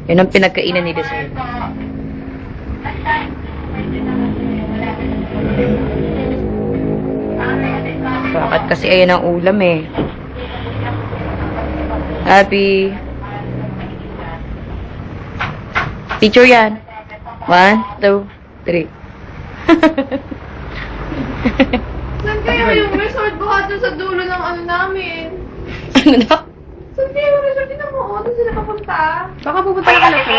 Yun ang pinagkainan ni Desert. Bakit kasi ayan ang ulam eh. Happy. Picture yan. 1, 2, 3. Saan kaya yung resort buhat dun sa dulo ng ano namin? Ano na? Saan kaya yung resort? Hindi mo, doon sila papunta. Baka pupunta na ka na po.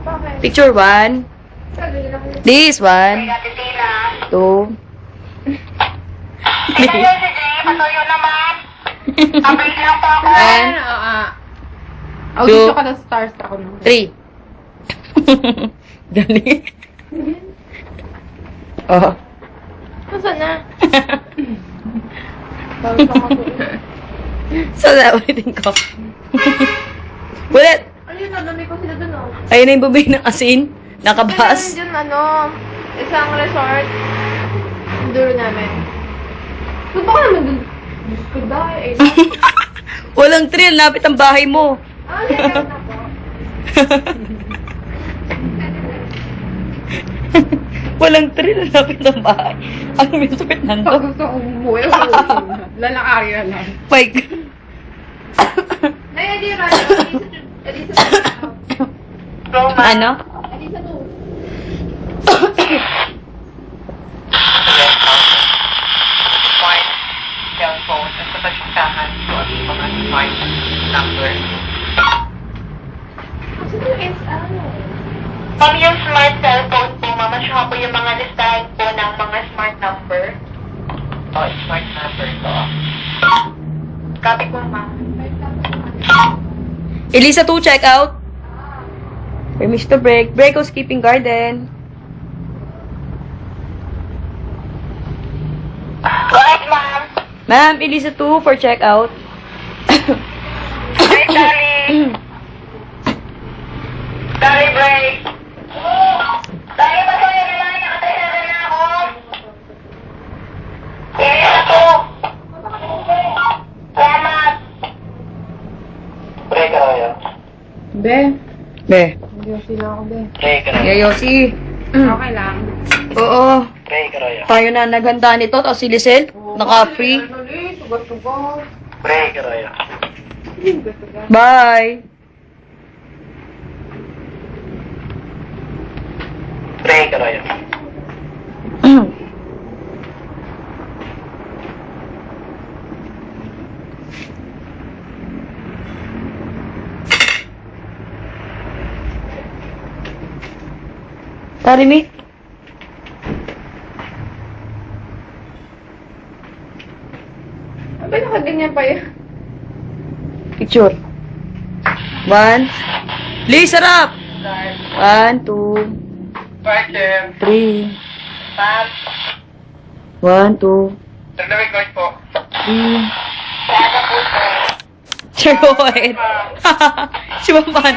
Bakit? Picture 1. Sabi nila ko. This 1. 2. Patuyo naman. Update lang po ako. One. Oh, Two. dito ka na starstruck ako. 3. Galing. Oh. Nasaan na? Bago pa ako. So, ulitin ko. Ulit. Ayun, nadami ko sila dun, oh. Ayun na yung bubay ng asin. Nakabas. Kaya dyan, isang resort. Ang dulo namin. Punta ka naman dun. Diyos ko dahil, eh. Walang trail. Lapit ang bahay mo. Meron na po. Walang trail. Lapit ang bahay. Ano may sakit Pag nando? gusto kong umuwi, lalakari na lang. Mike. Nay, adi yung radio. Adi sa Ano? Adi sa to. Smart cellphone at sa pagkakahan ko at mga smart number. Kasi yung SR. Pag yung smart cellphone po, mama, siya po yung mga listahan po ng mga smart number. Smart number ko. Copy ko, ma'am. Elisa 2, check out. Permission to break. Break housekeeping garden. Right, ma'am. Ma'am, Elisa 2 for check out. Hi, Daddy. Daddy, break. Daddy, patuloy na lang. Nakatayo na ako. Ako. Salamat. Break kayo. Be, Be. Yosi na ako, be. Break kayo. Yosi. Okay lang. Oo. Break kayo. Tayo na naghanda nito. Tapos si Lisel, naka-free. Sugat-sugat. Break kayo. Sugat-sugat. Bye. Break kayo. Tarimik. Abay, nakaganyan pa yun. Picture. 1. Lee, sarap! 1, 2, Parking. 3. Pat. 1, 2, Nag-record po. 3. Sana po po. Sir Roy. Si Mama. Mami,